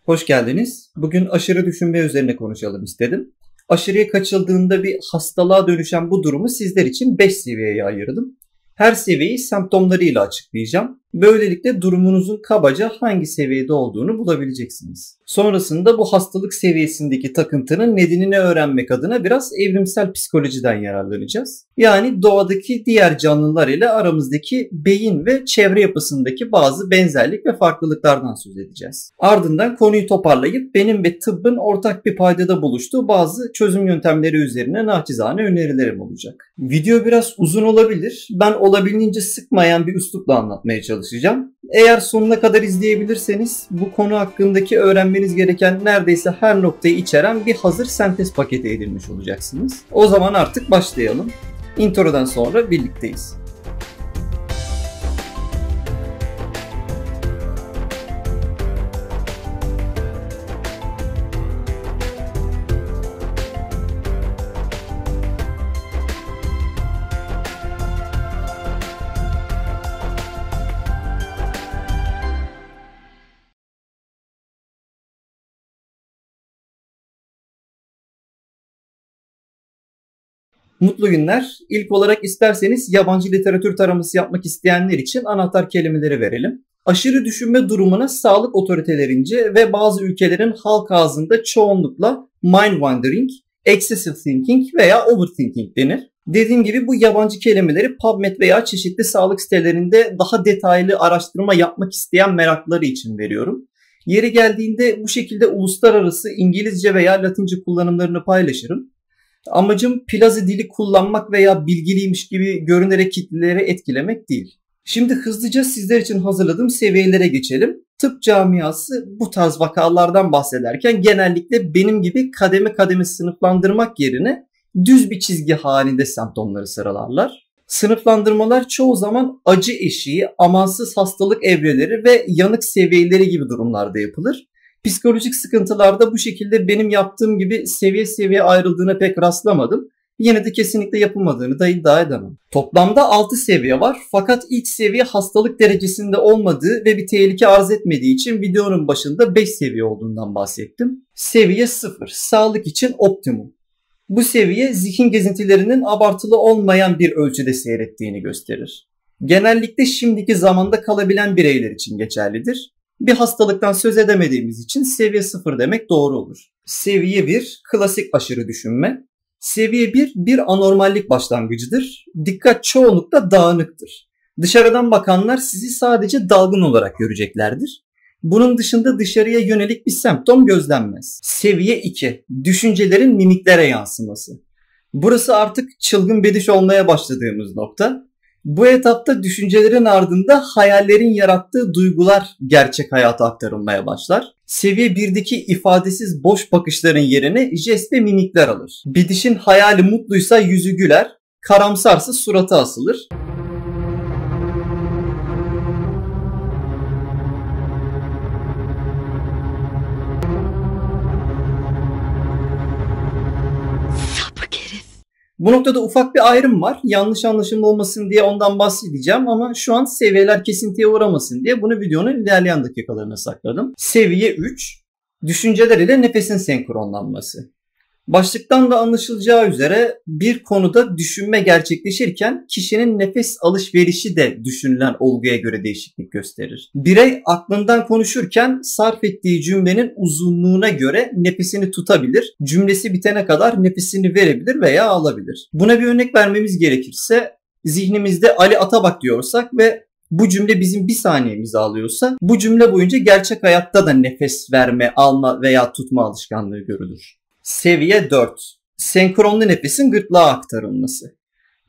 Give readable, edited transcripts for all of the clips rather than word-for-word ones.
Hoş geldiniz. Bugün aşırı düşünme üzerine konuşalım istedim. Aşırıya kaçıldığında bir hastalığa dönüşen bu durumu sizler için 5 seviyeye ayırdım. Her seviyeyi semptomlarıyla açıklayacağım. Böylelikle durumunuzun kabaca hangi seviyede olduğunu bulabileceksiniz. Sonrasında bu hastalık seviyesindeki takıntının nedenini öğrenmek adına biraz evrimsel psikolojiden yararlanacağız. Yani doğadaki diğer canlılar ile aramızdaki beyin ve çevre yapısındaki bazı benzerlik ve farklılıklardan söz edeceğiz. Ardından konuyu toparlayıp benim ve tıbbın ortak bir paydada buluştuğu bazı çözüm yöntemleri üzerine naçizane önerilerim olacak. Video biraz uzun olabilir. Ben olabildiğince sıkmayan bir üslupla anlatmaya çalışacağım. Eğer sonuna kadar izleyebilirseniz bu konu hakkındaki öğrenmeniz gereken neredeyse her noktayı içeren bir hazır sentez paketi edinmiş olacaksınız. O zaman artık başlayalım. Introdan sonra birlikteyiz. Mutlu günler. İlk olarak isterseniz yabancı literatür taraması yapmak isteyenler için anahtar kelimeleri verelim. Aşırı düşünme durumuna sağlık otoritelerince ve bazı ülkelerin halk ağzında çoğunlukla mind wandering, excessive thinking veya overthinking denir. Dediğim gibi bu yabancı kelimeleri PubMed veya çeşitli sağlık sitelerinde daha detaylı araştırma yapmak isteyen meraklıları için veriyorum. Yeri geldiğinde bu şekilde uluslararası İngilizce veya Latince kullanımlarını paylaşırım. Amacım plaza dili kullanmak veya bilgiliymiş gibi görünerek kitleleri etkilemek değil. Şimdi hızlıca sizler için hazırladığım seviyelere geçelim. Tıp camiası bu tarz vakalardan bahsederken genellikle benim gibi kademe kademe sınıflandırmak yerine düz bir çizgi halinde semptomları sıralarlar. Sınıflandırmalar çoğu zaman acı eşiği, amansız hastalık evreleri ve yanık seviyeleri gibi durumlarda yapılır. Psikolojik sıkıntılarda bu şekilde benim yaptığım gibi seviye seviye ayrıldığına pek rastlamadım. Yine de kesinlikle yapılmadığını da iddia edemem. Toplamda 6 seviye var fakat ilk seviye hastalık derecesinde olmadığı ve bir tehlike arz etmediği için videonun başında 5 seviye olduğundan bahsettim. Seviye 0, sağlık için optimum. Bu seviye zihin gezintilerinin abartılı olmayan bir ölçüde seyrettiğini gösterir. Genellikle şimdiki zamanda kalabilen bireyler için geçerlidir. Bir hastalıktan söz edemediğimiz için seviye 0 demek doğru olur. Seviye 1 klasik aşırı düşünme. Seviye 1 bir anormallik başlangıcıdır. Dikkat çoğunlukla dağınıktır. Dışarıdan bakanlar sizi sadece dalgın olarak göreceklerdir. Bunun dışında dışarıya yönelik bir semptom gözlenmez. Seviye 2 düşüncelerin mimiklere yansıması. Burası artık çılgın bediş olmaya başladığımız nokta. Bu etapta düşüncelerin ardında hayallerin yarattığı duygular gerçek hayata aktarılmaya başlar. Seviye 1'deki ifadesiz boş bakışların yerine jest ve mimikler alır. Bedişin hayali mutluysa yüzü güler, karamsarsa suratı asılır. Bu noktada ufak bir ayrım var. Yanlış anlaşılma olmasın diye ondan bahsedeceğim ama şu an seviyeler kesintiye uğramasın diye bunu videonun ilerleyen dakikalarına sakladım. Seviye 3, düşünceler ile nefesin senkronlanması. Başlıktan da anlaşılacağı üzere bir konuda düşünme gerçekleşirken kişinin nefes alışverişi de düşünülen olguya göre değişiklik gösterir. Birey aklından konuşurken sarf ettiği cümlenin uzunluğuna göre nefesini tutabilir, cümlesi bitene kadar nefesini verebilir veya alabilir. Buna bir örnek vermemiz gerekirse zihnimizde Ali Atabak diyorsak ve bu cümle bizim bir saniyemizi alıyorsa bu cümle boyunca gerçek hayatta da nefes verme, alma veya tutma alışkanlığı görülür. Seviye 4. Senkronlu nefesin gırtlağa aktarılması.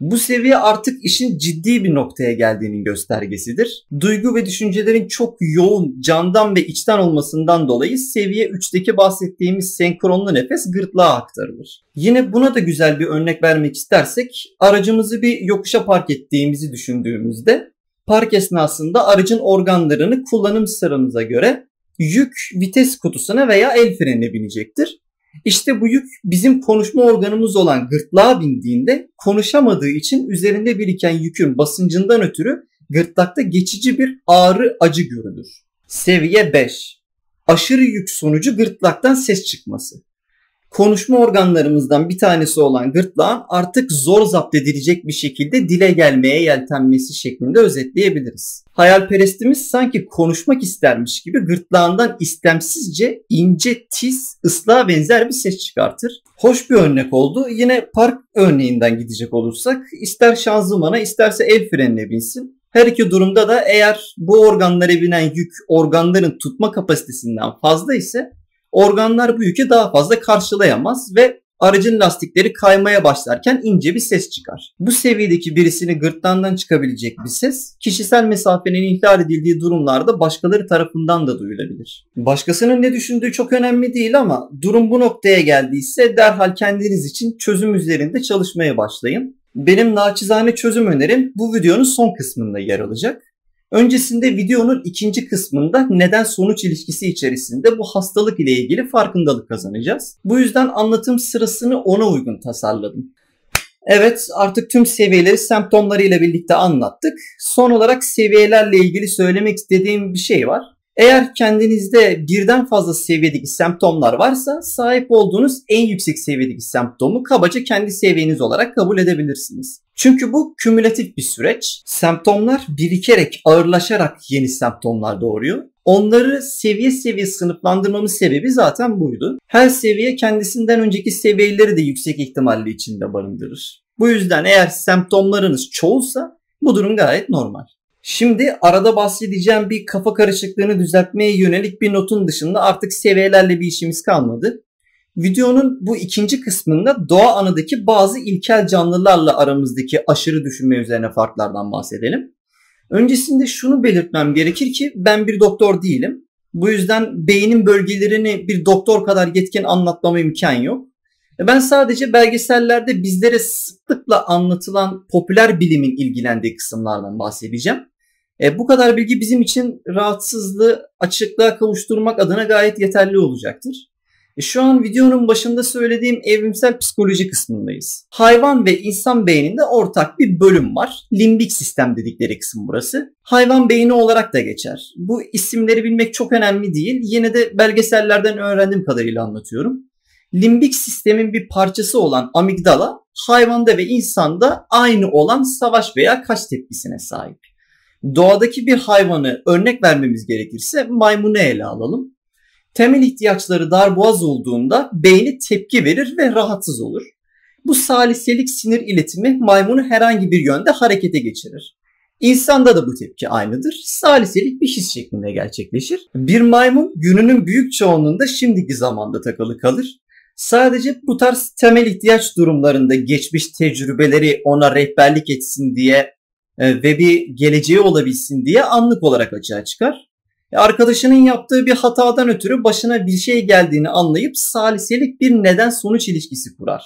Bu seviye artık işin ciddi bir noktaya geldiğinin göstergesidir. Duygu ve düşüncelerin çok yoğun, candan ve içten olmasından dolayı seviye 3'teki bahsettiğimiz senkronlu nefes gırtlağa aktarılır. Yine buna da güzel bir örnek vermek istersek, aracımızı bir yokuşa park ettiğimizi düşündüğümüzde park esnasında aracın organlarını kullanım sıramıza göre yük vites kutusuna veya el frenine binecektir. İşte bu yük bizim konuşma organımız olan gırtlağa bindiğinde konuşamadığı için üzerinde biriken yükün basıncından ötürü gırtlakta geçici bir ağrı acı görülür. Seviye 5. Aşırı yük sonucu gırtlaktan ses çıkması. Konuşma organlarımızdan bir tanesi olan gırtlağın artık zor zapt edilecek bir şekilde dile gelmeye yeltenmesi şeklinde özetleyebiliriz. Hayalperestimiz sanki konuşmak istermiş gibi gırtlağından istemsizce ince, tiz, ıslığa benzer bir ses çıkartır. Hoş bir örnek oldu. Yine park örneğinden gidecek olursak ister şanzımana isterse el frenine binsin. Her iki durumda da eğer bu organlara binen yük organların tutma kapasitesinden fazla ise organlar bu yükü daha fazla karşılayamaz ve aracın lastikleri kaymaya başlarken ince bir ses çıkar. Bu seviyedeki birisinin gırtlağından çıkabilecek bir ses, kişisel mesafenin ihlal edildiği durumlarda başkaları tarafından da duyulabilir. Başkasının ne düşündüğü çok önemli değil ama durum bu noktaya geldiyse derhal kendiniz için çözüm üzerinde çalışmaya başlayın. Benim naçizane çözüm önerim bu videonun son kısmında yer alacak. Öncesinde videonun ikinci kısmında neden sonuç ilişkisi içerisinde bu hastalık ile ilgili farkındalık kazanacağız. Bu yüzden anlatım sırasını ona uygun tasarladım. Evet, artık tüm seviyeleri semptomlarıyla birlikte anlattık. Son olarak seviyelerle ilgili söylemek istediğim bir şey var. Eğer kendinizde birden fazla seviyedeki semptomlar varsa sahip olduğunuz en yüksek seviyedeki semptomu kabaca kendi seviyeniz olarak kabul edebilirsiniz. Çünkü bu kümülatif bir süreç. Semptomlar birikerek, ağırlaşarak yeni semptomlar doğuruyor. Onları seviye seviye sınıflandırmamın sebebi zaten buydu. Her seviye kendisinden önceki seviyeleri de yüksek ihtimalle içinde barındırır. Bu yüzden eğer semptomlarınız çoğulsa bu durum gayet normal. Şimdi arada bahsedeceğim bir kafa karışıklığını düzeltmeye yönelik bir notun dışında artık seviyelerle bir işimiz kalmadı. Videonun bu ikinci kısmında doğa anadaki bazı ilkel canlılarla aramızdaki aşırı düşünme üzerine farklardan bahsedelim. Öncesinde şunu belirtmem gerekir ki ben bir doktor değilim. Bu yüzden beynin bölgelerini bir doktor kadar yetkin anlatmama imkan yok. Ben sadece belgesellerde bizlere sıklıkla anlatılan popüler bilimin ilgilendiği kısımlardan bahsedeceğim. Bu kadar bilgi bizim için rahatsızlığı açıklığa kavuşturmak adına gayet yeterli olacaktır. Şu an videonun başında söylediğim evrimsel psikoloji kısmındayız. Hayvan ve insan beyninde ortak bir bölüm var. Limbik sistem dedikleri kısım burası. Hayvan beyni olarak da geçer. Bu isimleri bilmek çok önemli değil. Yine de belgesellerden öğrendiğim kadarıyla anlatıyorum. Limbik sistemin bir parçası olan amigdala hayvanda ve insanda aynı olan savaş veya kaç tepkisine sahip. Doğadaki bir hayvanı örnek vermemiz gerekirse maymunu ele alalım. Temel ihtiyaçları darboğaz olduğunda beyni tepki verir ve rahatsız olur. Bu saliselik sinir iletimi maymunu herhangi bir yönde harekete geçirir. İnsanda da bu tepki aynıdır. Saliselik bir his şeklinde gerçekleşir. Bir maymun gününün büyük çoğunluğunda şimdiki zamanda takılı kalır. Sadece bu tarz temel ihtiyaç durumlarında geçmiş tecrübeleri ona rehberlik etsin diye ve bir geleceği olabilsin diye anlık olarak açığa çıkar. Arkadaşının yaptığı bir hatadan ötürü başına bir şey geldiğini anlayıp saliselik bir neden-sonuç ilişkisi kurar.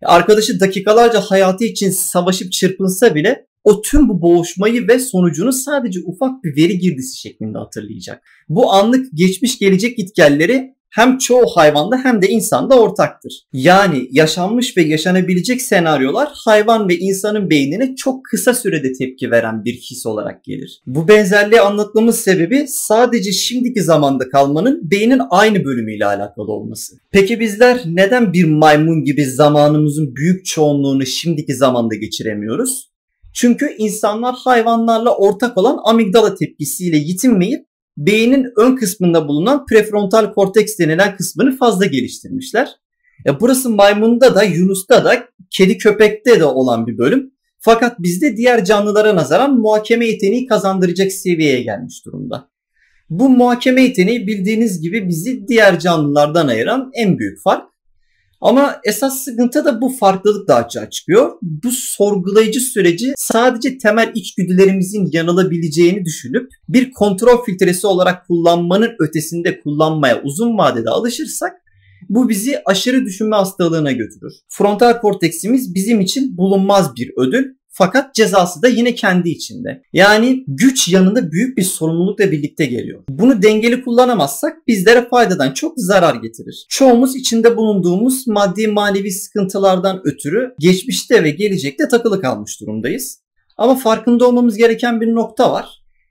Arkadaşı dakikalarca hayatı için savaşıp çırpınsa bile o tüm bu boğuşmayı ve sonucunu sadece ufak bir veri girdisi şeklinde hatırlayacak. Bu anlık geçmiş gelecek gitgelleri hem çoğu hayvanda hem de insanda ortaktır. Yani yaşanmış ve yaşanabilecek senaryolar hayvan ve insanın beynine çok kısa sürede tepki veren bir his olarak gelir. Bu benzerliği anlatmamın sebebi sadece şimdiki zamanda kalmanın beynin aynı bölümüyle alakalı olması. Peki bizler neden bir maymun gibi zamanımızın büyük çoğunluğunu şimdiki zamanda geçiremiyoruz? Çünkü insanlar hayvanlarla ortak olan amigdala tepkisiyle yetinmeyip beynin ön kısmında bulunan prefrontal korteks denilen kısmını fazla geliştirmişler. Burası maymunda da, yunus'ta da, kedi köpekte de olan bir bölüm. Fakat bizde diğer canlılara nazaran muhakeme yeteneği kazandıracak seviyeye gelmiş durumda. Bu muhakeme yeteneği bildiğiniz gibi bizi diğer canlılardan ayıran en büyük fark. Ama esas sıkıntı da bu farklılıkla açığa çıkıyor. Bu sorgulayıcı süreci sadece temel içgüdülerimizin yanılabileceğini düşünüp bir kontrol filtresi olarak kullanmanın ötesinde kullanmaya uzun vadede alışırsak bu bizi aşırı düşünme hastalığına götürür. Frontal korteksimiz bizim için bulunmaz bir ödül. Fakat cezası da yine kendi içinde. Yani güç yanında büyük bir sorumlulukla birlikte geliyor. Bunu dengeli kullanamazsak bizlere faydadan çok zarar getirir. Çoğumuz içinde bulunduğumuz maddi manevi sıkıntılardan ötürü geçmişte ve gelecekte takılı kalmış durumdayız. Ama farkında olmamız gereken bir nokta var.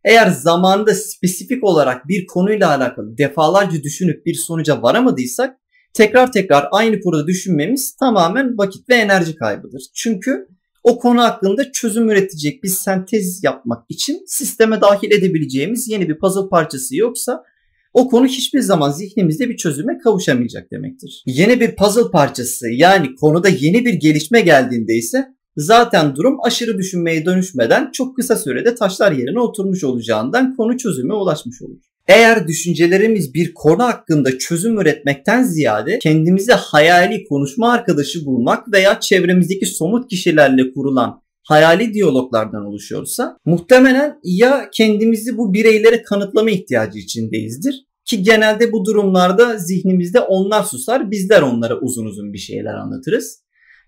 Eğer zamanında spesifik olarak bir konuyla alakalı defalarca düşünüp bir sonuca varamadıysak tekrar tekrar aynı konuda düşünmemiz tamamen vakit ve enerji kaybıdır. Çünkü o konu hakkında çözüm üretecek bir sentez yapmak için sisteme dahil edebileceğimiz yeni bir puzzle parçası yoksa o konu hiçbir zaman zihnimizde bir çözüme kavuşamayacak demektir. Yeni bir puzzle parçası yani konuda yeni bir gelişme geldiğinde ise zaten durum aşırı düşünmeye dönüşmeden çok kısa sürede taşlar yerine oturmuş olacağından konu çözüme ulaşmış olur. Eğer düşüncelerimiz bir konu hakkında çözüm üretmekten ziyade kendimize hayali konuşma arkadaşı bulmak veya çevremizdeki somut kişilerle kurulan hayali diyaloglardan oluşuyorsa muhtemelen ya kendimizi bu bireylere kanıtlama ihtiyacı içindeyizdir ki genelde bu durumlarda zihnimizde onlar susar, bizler onlara uzun uzun bir şeyler anlatırız.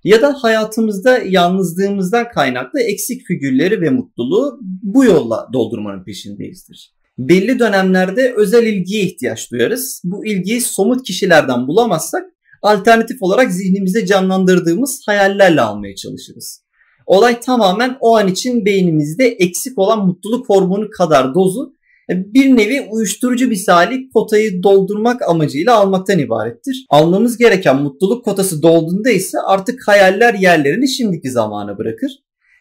Ya da hayatımızda yalnızlığımızdan kaynaklı eksik figürleri ve mutluluğu bu yolla doldurmanın peşindeyizdir. Belli dönemlerde özel ilgiye ihtiyaç duyarız. Bu ilgiyi somut kişilerden bulamazsak alternatif olarak zihnimizde canlandırdığımız hayallerle almaya çalışırız. Olay tamamen o an için beynimizde eksik olan mutluluk hormonu kadar dozu bir nevi uyuşturucu misali kotayı doldurmak amacıyla almaktan ibarettir. Almamız gereken mutluluk kotası dolduğunda ise artık hayaller yerlerini şimdiki zamana bırakır.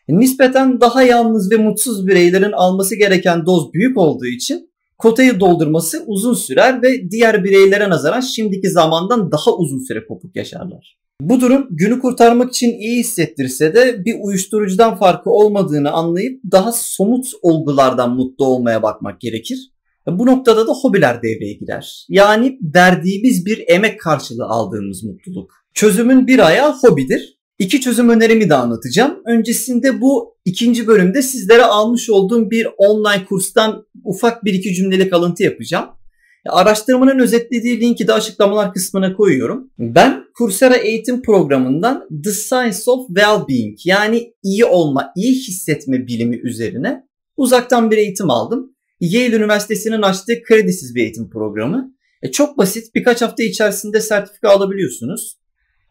Nispeten daha yalnız ve mutsuz bireylerin alması gereken doz büyük olduğu için kotayı doldurması uzun sürer ve diğer bireylere nazaran şimdiki zamandan daha uzun süre kopuk yaşarlar. Bu durum günü kurtarmak için iyi hissettirse de bir uyuşturucudan farkı olmadığını anlayıp daha somut olgulardan mutlu olmaya bakmak gerekir. Bu noktada da hobiler devreye girer. Yani verdiğimiz bir emek karşılığı aldığımız mutluluk. Çözümün bir ayağı hobidir. 2 çözüm önerimi de anlatacağım. Öncesinde bu ikinci bölümde sizlere almış olduğum bir online kurstan ufak bir iki cümlelik alıntı yapacağım. Araştırmanın özetlediği linki de açıklamalar kısmına koyuyorum. Ben Coursera eğitim programından The Science of Well-Being yani iyi olma, iyi hissetme bilimi üzerine uzaktan bir eğitim aldım. Yale Üniversitesi'nin açtığı kredisiz bir eğitim programı. Çok basit, birkaç hafta içerisinde sertifika alabiliyorsunuz.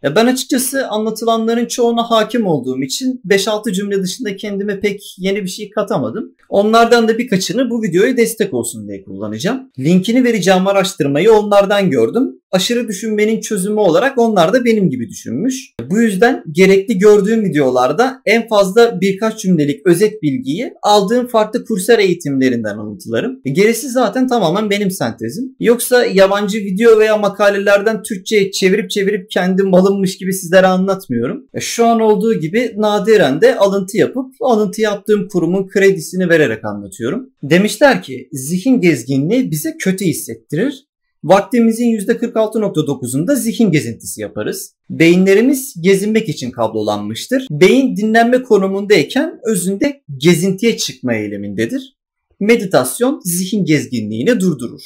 Ben açıkçası anlatılanların çoğuna hakim olduğum için 5-6 cümle dışında kendime pek yeni bir şey katamadım. Onlardan da birkaçını bu videoya destek olsun diye kullanacağım. Linkini vereceğim araştırmayı onlardan gördüm. Aşırı düşünmenin çözümü olarak onlar da benim gibi düşünmüş. Bu yüzden gerekli gördüğüm videolarda en fazla birkaç cümlelik özet bilgiyi aldığım farklı kurser eğitimlerinden alıntılarım. Gerisi zaten tamamen benim sentezim. Yoksa yabancı video veya makalelerden Türkçe'ye çevirip kendim alınmış gibi sizlere anlatmıyorum. Şu an olduğu gibi nadiren de alıntı yapıp alıntı yaptığım kurumun kredisini vererek anlatıyorum. Demişler ki zihin gezginliği bize kötü hissettirir. Vaktimizin %46.9'unda zihin gezintisi yaparız. Beyinlerimiz gezinmek için kablolanmıştır. Beyin dinlenme konumundayken özünde gezintiye çıkma eğilimindedir. Meditasyon zihin gezginliğini durdurur.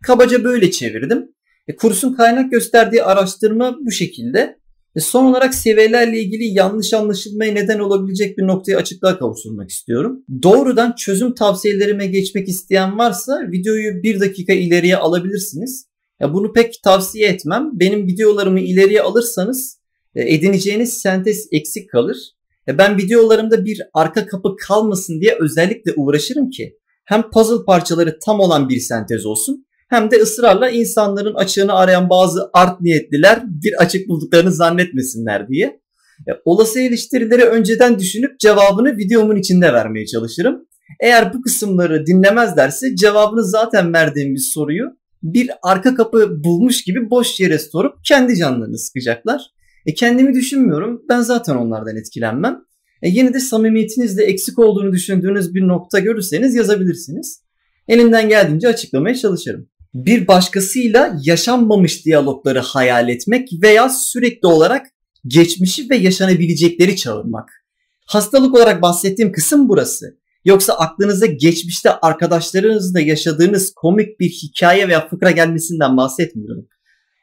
Kabaca böyle çevirdim. Kursun kaynak gösterdiği araştırma bu şekilde. Son olarak seviyelerle ilgili yanlış anlaşılmaya neden olabilecek bir noktayı açıklığa kavuşturmak istiyorum. Doğrudan çözüm tavsiyelerime geçmek isteyen varsa videoyu 1 dakika ileriye alabilirsiniz. Bunu pek tavsiye etmem. Benim videolarımı ileriye alırsanız edineceğiniz sentez eksik kalır. Ben videolarımda bir arka kapı kalmasın diye özellikle uğraşırım ki hem puzzle parçaları tam olan bir sentez olsun hem de ısrarla insanların açığını arayan bazı art niyetliler bir açık bulduklarını zannetmesinler diye. Olası eleştirileri önceden düşünüp cevabını videomun içinde vermeye çalışırım. Eğer bu kısımları dinlemezlerse cevabını zaten verdiğim bir soruyu bir arka kapı bulmuş gibi boş yere sorup kendi canlarını sıkacaklar. Kendimi düşünmüyorum. Ben zaten onlardan etkilenmem. Yine de samimiyetinizde eksik olduğunu düşündüğünüz bir nokta görürseniz yazabilirsiniz. Elimden geldiğince açıklamaya çalışırım. Bir başkasıyla yaşanmamış diyalogları hayal etmek veya sürekli olarak geçmişi ve yaşanabilecekleri çağırmak. Hastalık olarak bahsettiğim kısım burası. Yoksa aklınıza geçmişte arkadaşlarınızla yaşadığınız komik bir hikaye veya fıkra gelmesinden bahsetmiyorum.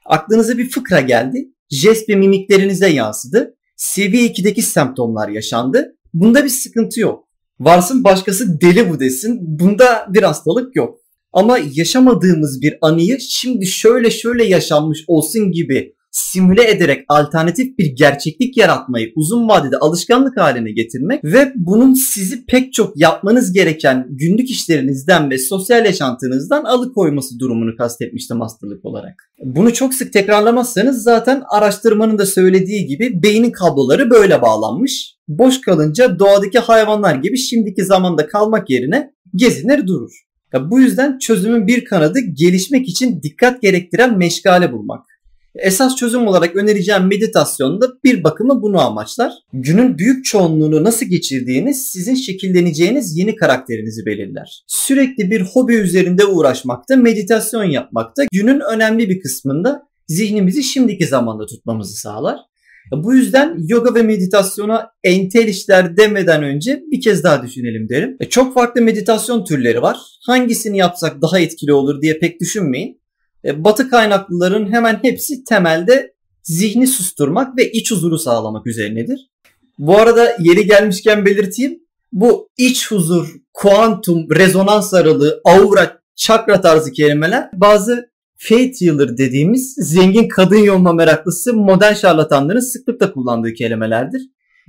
Aklınıza bir fıkra geldi, jest ve mimiklerinize yansıdı, seviye 2'deki semptomlar yaşandı. Bunda bir sıkıntı yok. Varsın başkası deli bu desin, bunda bir hastalık yok. Ama yaşamadığımız bir anıyı şimdi şöyle yaşanmış olsun gibi simüle ederek alternatif bir gerçeklik yaratmayı uzun vadede alışkanlık haline getirmek ve bunun sizi pek çok yapmanız gereken günlük işlerinizden ve sosyal yaşantınızdan alıkoyması durumunu kastetmiştim hastalık olarak. Bunu çok sık tekrarlamazsanız zaten araştırmanın da söylediği gibi beynin kabloları böyle bağlanmış. Boş kalınca doğadaki hayvanlar gibi şimdiki zamanda kalmak yerine gezinir durur. Bu yüzden çözümün bir kanadı gelişmek için dikkat gerektiren meşgale bulmak. Esas çözüm olarak önereceğim meditasyonda bir bakıma bunu amaçlar. Günün büyük çoğunluğunu nasıl geçirdiğiniz sizin şekilleneceğiniz yeni karakterinizi belirler. Sürekli bir hobi üzerinde uğraşmakta, meditasyon yapmakta günün önemli bir kısmında zihnimizi şimdiki zamanda tutmamızı sağlar. Bu yüzden yoga ve meditasyona entel işler demeden önce bir kez daha düşünelim derim. Çok farklı meditasyon türleri var. Hangisini yapsak daha etkili olur diye pek düşünmeyin. Batı kaynaklıların hemen hepsi temelde zihni susturmak ve iç huzuru sağlamak üzerinedir. Bu arada yeri gelmişken belirteyim. Bu iç huzur, kuantum, rezonans aralığı, aura, çakra tarzı kelimeler bazı faith healer dediğimiz zengin kadın yolma meraklısı modern şarlatanların sıklıkla kullandığı kelimelerdir.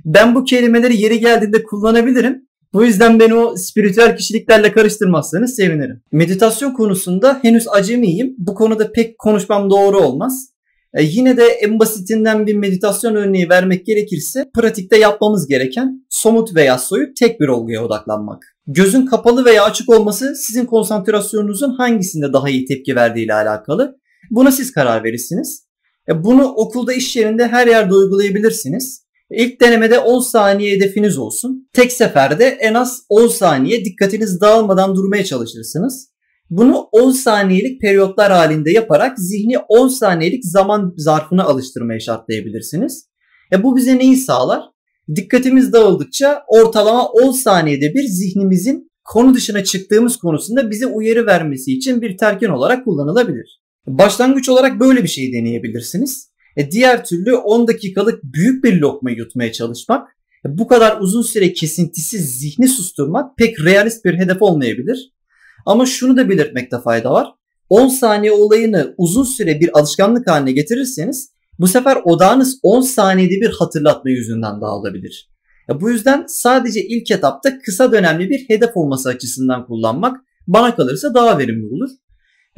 Ben bu kelimeleri yeri geldiğinde kullanabilirim. Bu yüzden beni o spiritüel kişiliklerle karıştırmazsanız sevinirim. Meditasyon konusunda henüz acemiyim. Bu konuda pek konuşmam doğru olmaz. Yine de en basitinden bir meditasyon örneği vermek gerekirse pratikte yapmamız gereken somut veya soyut tek bir olguya odaklanmak. Gözün kapalı veya açık olması sizin konsantrasyonunuzun hangisinde daha iyi tepki verdiği ile alakalı. Buna siz karar verirsiniz. Bunu okulda, iş yerinde her yerde uygulayabilirsiniz. İlk denemede 10 saniye hedefiniz olsun. Tek seferde en az 10 saniye dikkatiniz dağılmadan durmaya çalışırsınız. Bunu 10 saniyelik periyotlar halinde yaparak zihni 10 saniyelik zaman zarfına alıştırmaya şartlayabilirsiniz. Bu bize neyi sağlar? Dikkatimiz dağıldıkça ortalama 10 saniyede bir zihnimizin konu dışına çıktığımız konusunda bize uyarı vermesi için bir telkin olarak kullanılabilir. Başlangıç olarak böyle bir şey deneyebilirsiniz. Diğer türlü 10 dakikalık büyük bir lokma yutmaya çalışmak, bu kadar uzun süre kesintisiz zihni susturmak pek realist bir hedef olmayabilir. Ama şunu da belirtmekte fayda var. 10 saniye olayını uzun süre bir alışkanlık haline getirirseniz bu sefer odağınız 10 saniyede bir hatırlatma yüzünden dağılabilir. Bu yüzden sadece ilk etapta kısa dönemli bir hedef olması açısından kullanmak bana kalırsa daha verimli olur.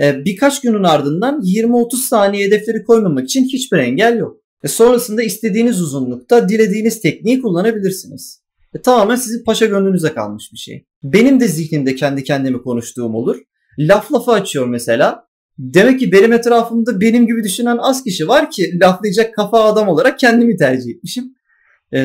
Birkaç günün ardından 20-30 saniye hedefleri koymamak için hiçbir engel yok. Sonrasında istediğiniz uzunlukta dilediğiniz tekniği kullanabilirsiniz. Tamamen sizin paşa gönlünüze kalmış bir şey. Benim de zihnimde kendi kendime konuştuğum olur. Laf lafa açıyor mesela. Demek ki benim etrafımda benim gibi düşünen az kişi var ki laflayacak kafa adam olarak kendimi tercih etmişim.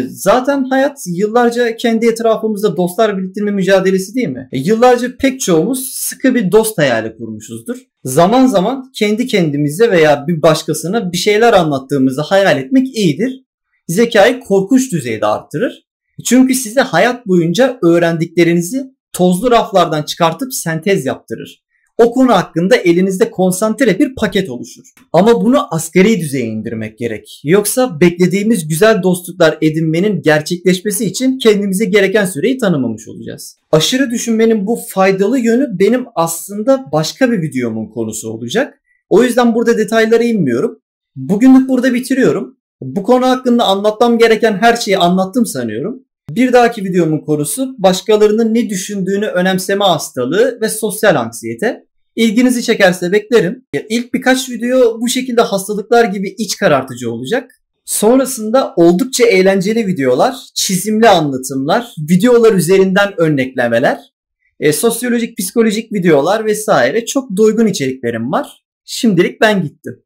Zaten hayat yıllarca kendi etrafımızda dostlar biriktirme mücadelesi değil mi? Yıllarca pek çoğumuz sıkı bir dost hayali kurmuşuzdur. Zaman zaman kendi kendimize veya bir başkasına bir şeyler anlattığımızı hayal etmek iyidir. Zekayı korkunç düzeyde arttırır. Çünkü size hayat boyunca öğrendiklerinizi tozlu raflardan çıkartıp sentez yaptırır. O konu hakkında elinizde konsantre bir paket oluşur. Ama bunu asgari düzeye indirmek gerek. Yoksa beklediğimiz güzel dostluklar edinmenin gerçekleşmesi için kendimize gereken süreyi tanımamış olacağız. Aşırı düşünmenin bu faydalı yönü benim aslında başka bir videomun konusu olacak. O yüzden burada detaylara inmiyorum. Bugünlük burada bitiriyorum. Bu konu hakkında anlatmam gereken her şeyi anlattım sanıyorum. Bir dahaki videomun konusu başkalarının ne düşündüğünü önemseme hastalığı ve sosyal anksiyete. İlginizi çekerse beklerim. İlk birkaç video bu şekilde hastalıklar gibi iç karartıcı olacak. Sonrasında oldukça eğlenceli videolar, çizimli anlatımlar, videolar üzerinden örneklemeler, sosyolojik, psikolojik videolar vesaire çok doygun içeriklerim var. Şimdilik ben gittim.